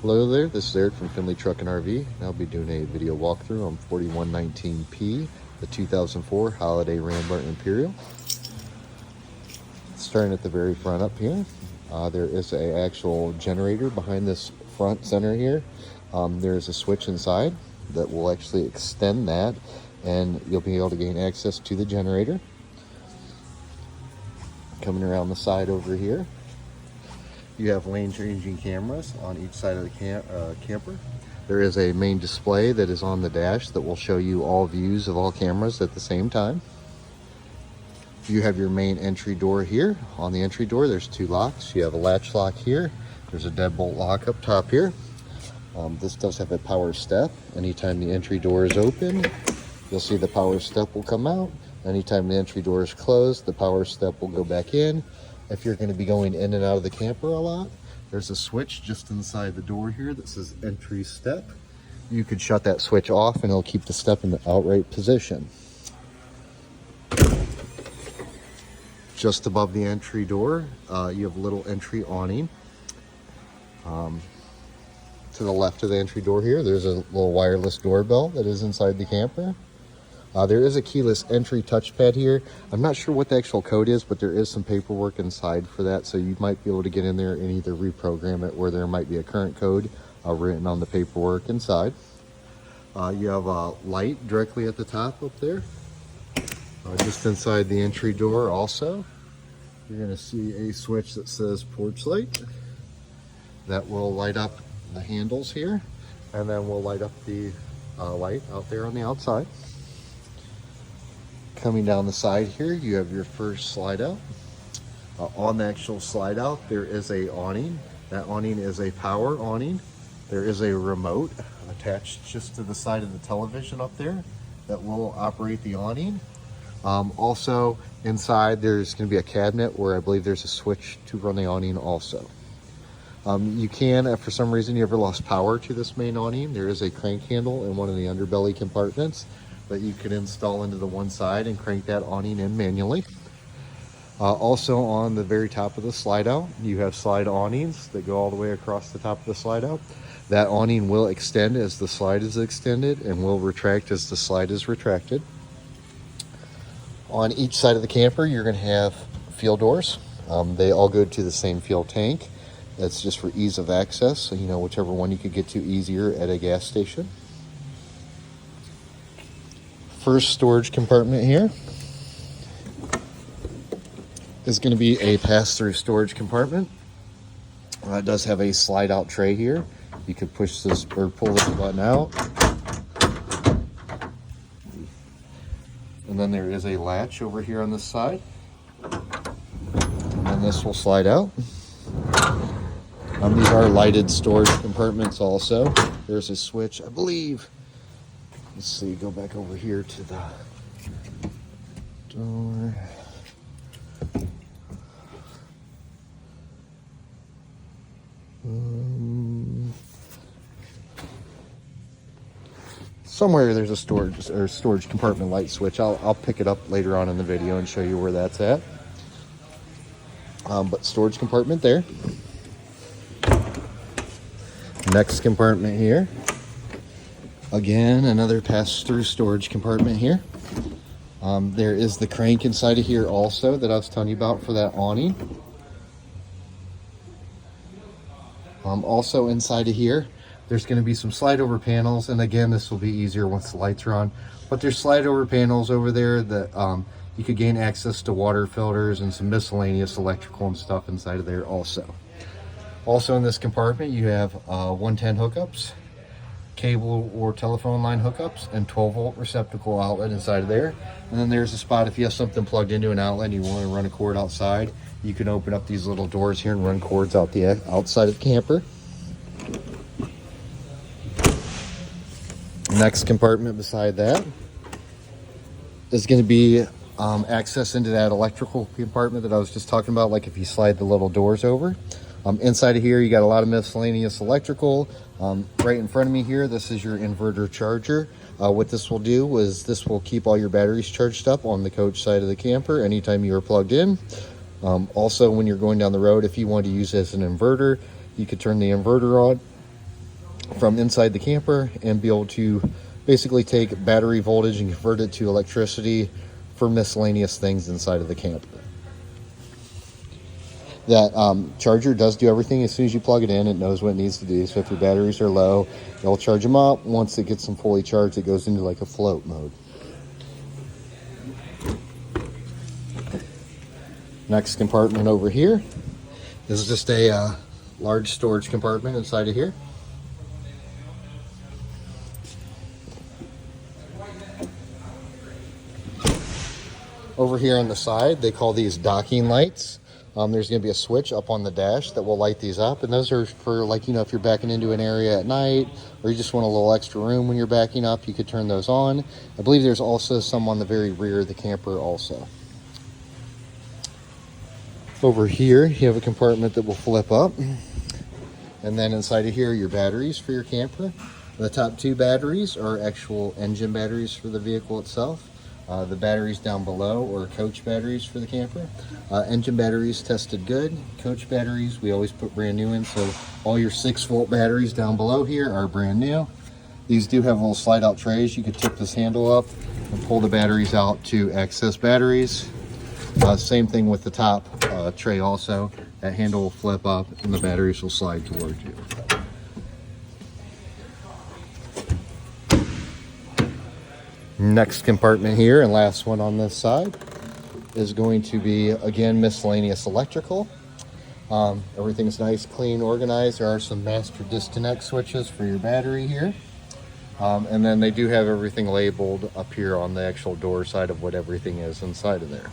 Hello there, this is Eric from Finley Truck and RV, and I'll be doing a video walkthrough on 4119P, the 2004 Holiday Rambler Imperial. Starting at the very front up here, there is an actual generator behind this front center here. There's a switch inside that will actually extend that, and you'll be able to gain access to the generator. Coming around the side over here, you have lane changing cameras on each side of the camper. There is a main display that is on the dash that will show you all views of all cameras at the same time. You have your main entry door here. On the entry door, there's two locks. You have a latch lock here. There's a deadbolt lock up top here. This does have a power step. Anytime the entry door is open, you'll see the power step will come out. Anytime the entry door is closed, the power step will go back in. If you're going to be going in and out of the camper a lot, there's a switch just inside the door here that says entry step. You could shut that switch off and it'll keep the step in the outright position. Just above the entry door, you have a little entry awning. To the left of the entry door here, there's a little wireless doorbell that is inside the camper. There is a keyless entry touchpad here. I'm not sure what the actual code is, but there is some paperwork inside for that, so you might be able to get in there and either reprogram it, where there might be a current code written on the paperwork inside. You have a light directly at the top up there. Just inside the entry door also, you're going to see a switch that says porch light. That will light up the handles here, and then we'll light up the light out there on the outside. Coming down the side here, you have your first slide out. On the actual slide out, there is a awning. That awning is a power awning. There is a remote attached just to the side of the television up there that will operate the awning. Also inside, there's going to be a cabinet where I believe there's a switch to run the awning also. You can, if for some reason you ever lost power to this main awning, there is a crank handle in one of the underbelly compartments that you can install into the one side and crank that awning in manually. Also on the very top of the slide out, you have slide awnings that go all the way across the top of the slide out. That awning will extend as the slide is extended and will retract as the slide is retracted. On each side of the camper, you're going to have fuel doors. They all go to the same fuel tank. That's just for ease of access, so whichever one you could get to easier at a gas station. First storage compartment here is going to be a pass-through storage compartment. It does have a slide-out tray here. You could push this or pull this button out. And then there is a latch over here on this side. And then this will slide out. These are lighted storage compartments also. There's a switch, I believe. Let's see, go back over here to the door. Somewhere there's a storage compartment light switch. I'll pick it up later on in the video and show you where that's at. But storage compartment there. Next compartment here. Again, another pass-through storage compartment here. There is the crank inside of here also that I was telling you about for that awning. Also inside of here, there's going to be some slide-over panels, and again, this will be easier once the lights are on. But there's slide-over panels over there that you could gain access to water filters and some miscellaneous electrical and stuff inside of there also. Also in this compartment, you have 110 hookups, cable or telephone line hookups, and 12-volt receptacle outlet inside of there. And then there's a spot if you have something plugged into an outlet and you want to run a cord outside, you can open up these little doors here and run cords out the outside of the camper. Next compartment beside that is going to be access into that electrical compartment that I was just talking about, like if you slide the little doors over. Inside of here, you got a lot of miscellaneous electrical. Right in front of me here, this is your inverter charger. What this will do is this will keep all your batteries charged up on the coach side of the camper anytime you are plugged in. Also, when you're going down the road, if you want to use it as an inverter, you could turn the inverter on from inside the camper and be able to basically take battery voltage and convert it to electricity for miscellaneous things inside of the camper. That charger does do everything. As soon as you plug it in, it knows what it needs to do. So if your batteries are low, it'll charge them up. Once it gets them fully charged, it goes into like a float mode. Next compartment over here is just a large storage compartment inside of here. Over here on the side, they call these docking lights. There's going to be a switch up on the dash that will light these up, and those are for, like, you know, if you're backing into an area at night or you just want a little extra room when you're backing up, you could turn those on. I believe there's also some on the very rear of the camper also. Over here, you have a compartment that will flip up, and then inside of here, your batteries for your camper. The top two batteries are actual engine batteries for the vehicle itself. The batteries down below are coach batteries for the camper. Engine batteries tested good. Coach batteries, we always put brand new in, so all your 6-volt batteries down below here are brand new. These do have little slide out trays. You could tip this handle up and pull the batteries out to access batteries. Same thing with the top tray also. That handle will flip up and the batteries will slide towards you. Next compartment here, and last one on this side, is going to be, again, miscellaneous electrical. Everything's nice, clean, organized. There are some master disconnect switches for your battery here. And then they do have everything labeled up here on the actual door side of what everything is inside of there.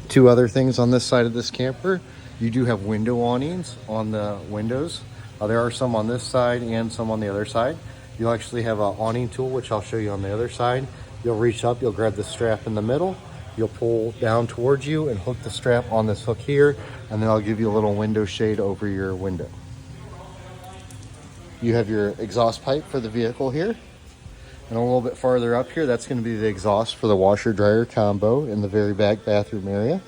Two other things on this side of this camper. You do have window awnings on the windows. There are some on this side and some on the other side. You'll actually have an awning tool, which I'll show you on the other side. You'll reach up, you'll grab the strap in the middle, you'll pull down towards you and hook the strap on this hook here, and then I'll give you a little window shade over your window. You have your exhaust pipe for the vehicle here. And a little bit farther up here, that's going to be the exhaust for the washer dryer combo in the very back bathroom area.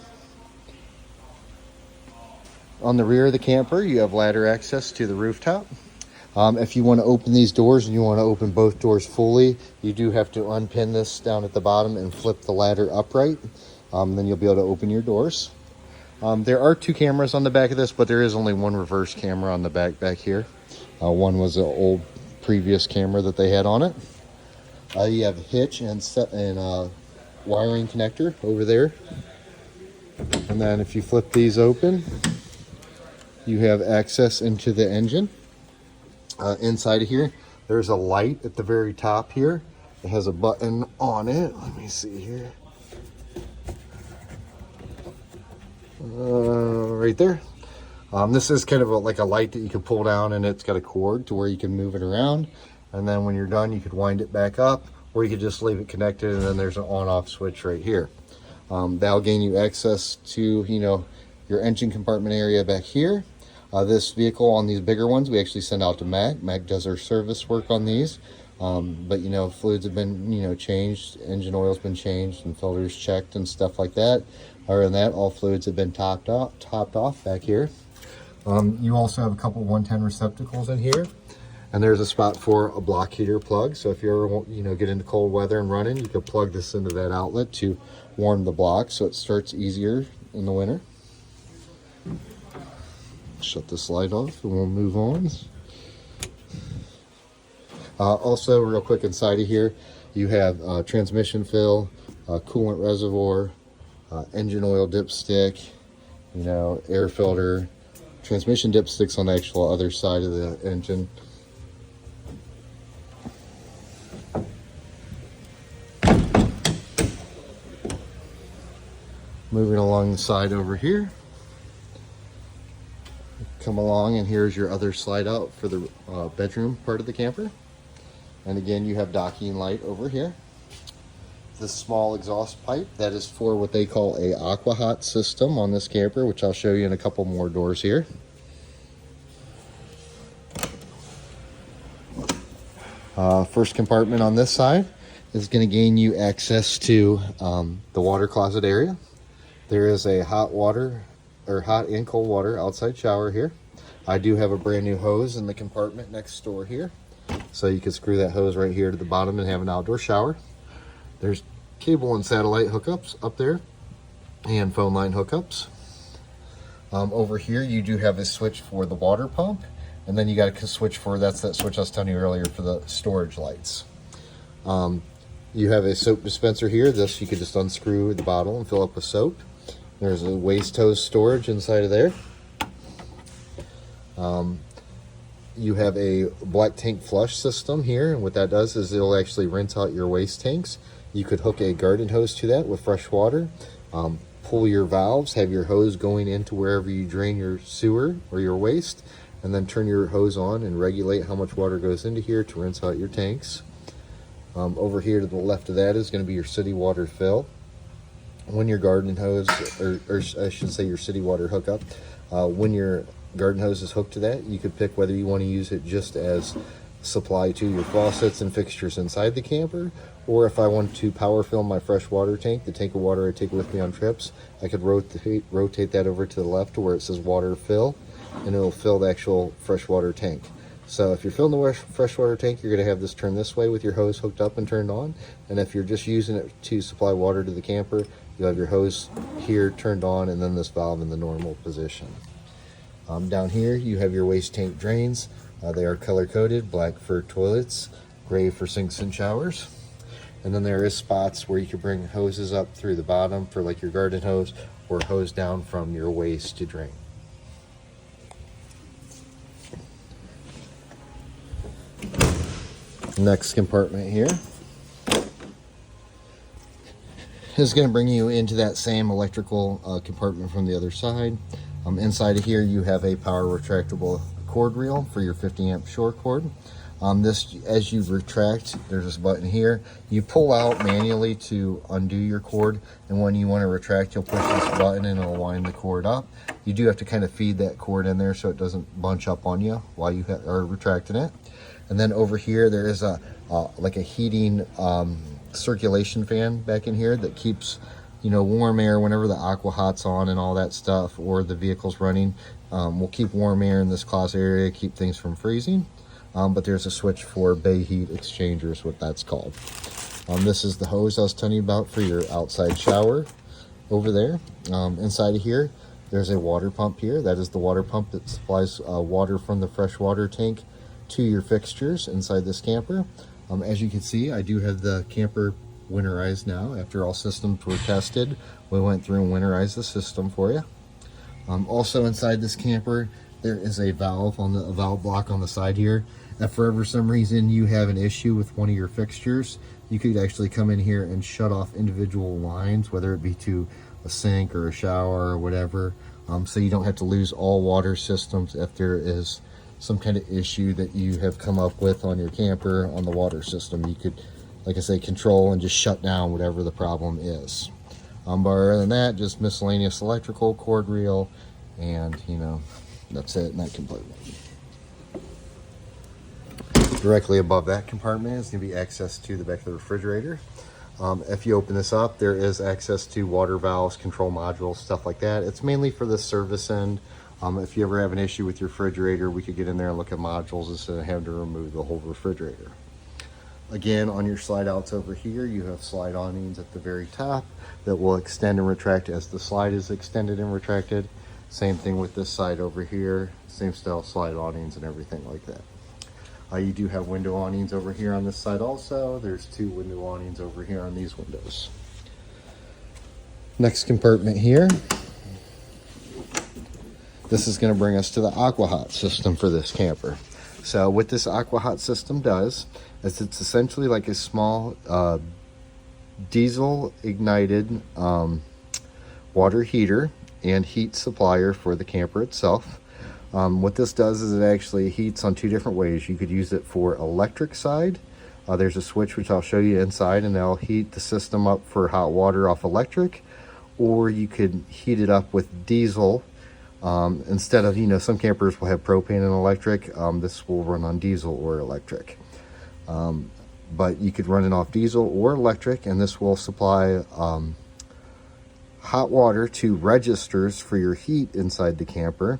On the rear of the camper, you have ladder access to the rooftop. If you want to open these doors and you want to open both doors fully, you do have to unpin this down at the bottom and flip the ladder upright. Then you'll be able to open your doors. There are 2 cameras on the back of this, but there is only one reverse camera on the back here. One was an old previous camera that they had on it. You have a hitch and wiring connector over there. And then if you flip these open, you have access into the engine. Inside of here, there's a light at the very top here. It has a button on it. Let me see here. Right there. This is kind of like a light that you can pull down, and it's got a cord to where you can move it around. And then when you're done, you could wind it back up, or you could just leave it connected, and then there's an on-off switch right here. That'll gain you access to, you know, your engine compartment area back here. This vehicle, on these bigger ones, we actually send out to Mac. Mac does our service work on these. But, you know, fluids have been, you know, changed. Engine oil's been changed and filters checked and stuff like that. Other than that, all fluids have been topped off back here. You also have a couple 110 receptacles in here. And there's a spot for a block heater plug. So if you ever want, you know, get into cold weather and running, you could plug this into that outlet to warm the block so it starts easier in the winter. Shut this light off and we'll move on. Also, real quick, inside of here, you have transmission fill, coolant reservoir, engine oil dipstick, you know, air filter, transmission dipsticks on the actual other side of the engine. Moving along the side over here. Come along, and here's your other slide out for the bedroom part of the camper. And again, you have docking light over here. This small exhaust pipe, that is for what they call a aqua hot system on this camper, which I'll show you in a couple more doors here. First compartment on this side is going to gain you access to the water closet area. There is a hot water, or hot and cold water outside shower here. I do have a brand new hose in the compartment next door here. So you can screw that hose right here to the bottom and have an outdoor shower. There's cable and satellite hookups up there and phone line hookups. Over here you do have a switch for the water pump, and then you got a switch for, that's that switch I was telling you earlier, for the storage lights. You have a soap dispenser here. This you could just unscrew the bottle and fill up with soap. There's a waste hose storage inside of there. You have a black tank flush system here, and what that does is it'll actually rinse out your waste tanks. You could hook a garden hose to that with fresh water, pull your valves, have your hose going into wherever you drain your sewer or your waste, and then turn your hose on and regulate how much water goes into here to rinse out your tanks. Over here to the left of that is going to be your city water fill. When your garden hose, or I should say your city water hookup, when your garden hose is hooked to that, you could pick whether you want to use it just as supply to your faucets and fixtures inside the camper, or if I want to power fill my fresh water tank, the tank of water I take with me on trips, I could rotate that over to the left to where it says water fill, and it'll fill the actual freshwater tank. So if you're filling the freshwater tank, you're going to have this turn this way with your hose hooked up and turned on, and if you're just using it to supply water to the camper, you'll have your hose here turned on and then this valve in the normal position. Down here you have your waste tank drains. They are color coded, black for toilets, gray for sinks and showers. And then there is spots where you can bring hoses up through the bottom for like your garden hose, or hose down from your waste to drain. Next compartment here is going to bring you into that same electrical compartment from the other side. Inside of here you have a power retractable cord reel for your 50 amp short cord. This, as you retract, there's this button here. You pull out manually to undo your cord, and when you want to retract, you'll push this button and it'll wind the cord up. You do have to kind of feed that cord in there so it doesn't bunch up on you while you are retracting it. And then over here there is a like a heating circulation fan back in here that keeps, you know, warm air whenever the aqua hot's on and all that stuff, or the vehicle's running. We'll keep warm air in this closet area, keep things from freezing. But there's a switch for bay heat exchanger is what that's called. This is the hose I was telling you about for your outside shower over there. Inside of here there's a water pump here. That is the water pump that supplies water from the fresh water tank to your fixtures inside this camper. As you can see, I do have the camper winterized now. After all systems were tested, we went through and winterized the system for you. Also inside this camper there is a valve on a valve block on the side here. If for some reason you have an issue with one of your fixtures, you could actually come in here and shut off individual lines, whether it be to a sink or a shower or whatever, so you don't have to lose all water systems if there is some kind of issue that you have come up with on your camper on the water system. You could, like I say, control and just shut down whatever the problem is. But other than that, just miscellaneous electrical, cord reel, and you know, that's it in that compartment. Directly above that compartment is going to be access to the back of the refrigerator. If you open this up, there is access to water valves, control modules, stuff like that. It's mainly for the service end. If you ever have an issue with your refrigerator, we could get in there and look at modules instead of having to remove the whole refrigerator. Again, on your slide outs over here, you have slide awnings at the very top that will extend and retract as the slide is extended and retracted. Same thing with this side over here, same style slide awnings and everything like that. You do have window awnings over here on this side also. There's 2 window awnings over here on these windows. Next compartment here. This is going to bring us to the aqua hot system for this camper. So what this aqua hot system does is it's essentially like a small diesel ignited water heater and heat supplier for the camper itself. What this does is it actually heats on 2 different ways. You could use it for electric side. There's a switch which I'll show you inside, and that'll heat the system up for hot water off electric, or you could heat it up with diesel. Instead of, you know, some campers will have propane and electric. This will run on diesel or electric. But you could run it off diesel or electric, and this will supply hot water to registers for your heat inside the camper.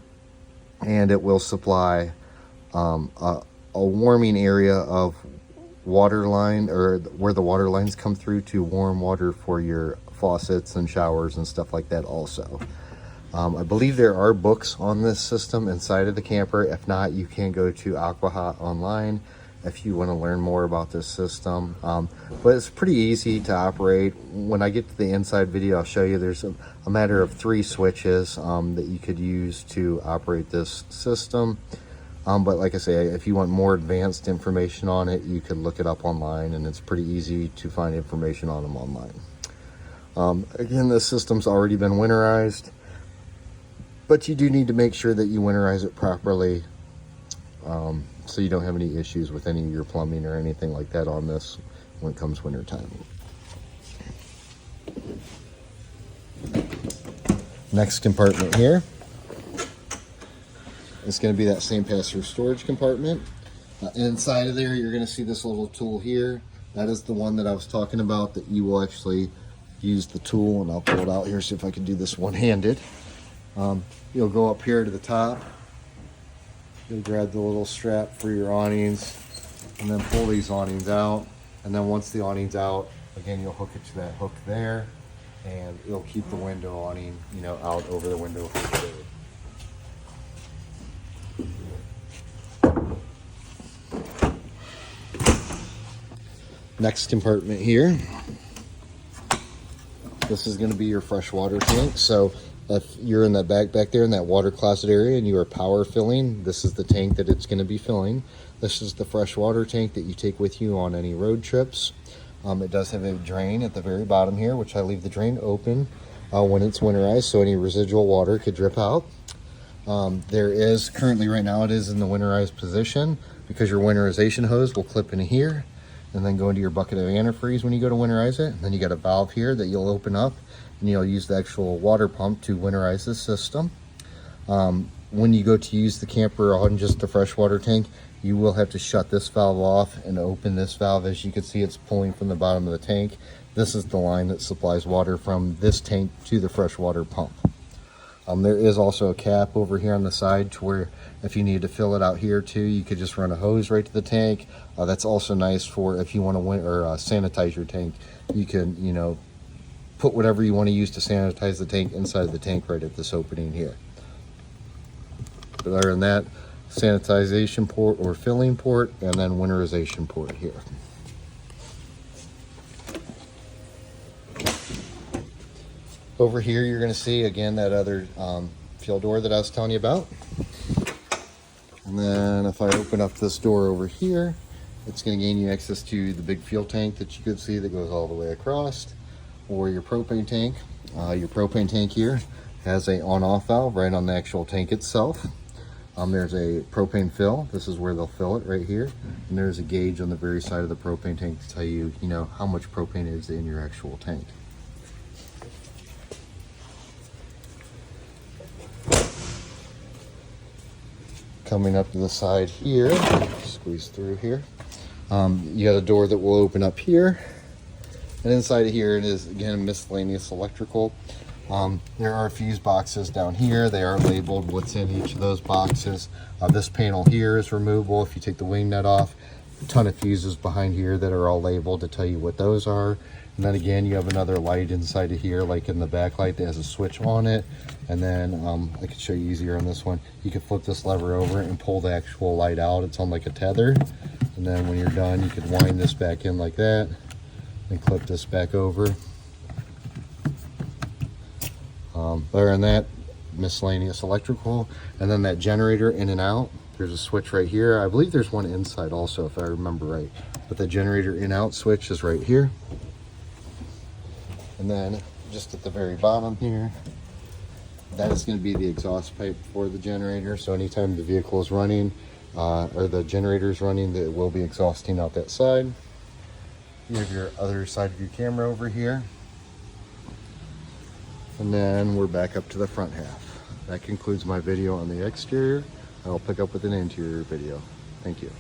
and it will supply a warming area of water line, or where the water lines come through, to warm water for your faucets and showers and stuff like that also. I believe there are books on this system inside of the camper. If not, you can go to Aquahot online if you want to learn more about this system. But it's pretty easy to operate. When I get to the inside video, I'll show you there's a matter of 3 switches that you could use to operate this system. But like I say, if you want more advanced information on it, you can look it up online, and it's pretty easy to find information on them online. Again, this system's already been winterized, but you do need to make sure that you winterize it properly, so you don't have any issues with any of your plumbing or anything like that on this when it comes winter time. Next compartment here, it's going to be that same pass-through storage compartment. Inside of there, you're going to see this little tool here. That is the one that I was talking about, that you will actually use the tool, and I'll pull it out here, see if I can do this one-handed. You'll go up here to the top. You'll grab the little strap for your awnings, and then pull these awnings out. And then once the awning's out, again, you'll hook it to that hook there, and it'll keep the window awning, you know, out over the window for the day. Next compartment here, this is going to be your freshwater tank. So if you're in that back there in that water closet area and you are power filling, this is the tank that it's going to be filling. This is the freshwater tank that you take with you on any road trips. It does have a drain at the very bottom here, which I leave the drain open when it's winterized, so any residual water could drip out. There is currently, right now, it is in the winterized position, because your winterization hose will clip in here and then go into your bucket of antifreeze when you go to winterize it. And then you got a valve here that you'll open up, and you'll use the actual water pump to winterize the system. When you go to use the camper on just the freshwater tank, you will have to shut this valve off and open this valve. As you can see, it's pulling from the bottom of the tank. This is the line that supplies water from this tank to the freshwater pump. There is also a cap over here on the side, to where if you need to fill it out here too, you could just run a hose right to the tank. That's also nice for if you want to sanitize your tank. You can, you know, put whatever you want to use to sanitize the tank inside the tank right at this opening here. But other than that, sanitization port or filling port, and then winterization port here. Over here, you're going to see again that other fuel door that I was telling you about. And then if I open up this door over here, it's going to gain you access to the big fuel tank that you could see that goes all the way across, or your propane tank. Your propane tank here has a on-off valve right on the actual tank itself. There's a propane fill. This is where they'll fill it right here. And there's a gauge on the very side of the propane tank to tell you, you know, how much propane is in your actual tank. Coming up to the side here, squeeze through here. You got a door that will open up here. And inside of here, it is, again, miscellaneous electrical. There are fuse boxes down here. They are labeled what's in each of those boxes. This panel here is removable if you take the wing nut off. A ton of fuses behind here that are all labeled to tell you what those are. And then again, you have another light inside of here, like in the backlight, that has a switch on it. And then I could show you easier on this one. You can flip this lever over and pull the actual light out. It's on like a tether. And then when you're done, you could wind this back in like that and clip this back over. Other than that, miscellaneous electrical. And then that generator in and out, there's a switch right here. I believe there's one inside also, if I remember right. But the generator in-out switch is right here. And then just at the very bottom here, that is going to be the exhaust pipe for the generator. So anytime the vehicle is running or the generator is running, it will be exhausting out that side. You have your other side of your camera over here. And then we're back up to the front half. That concludes my video on the exterior. I'll pick up with an interior video. Thank you.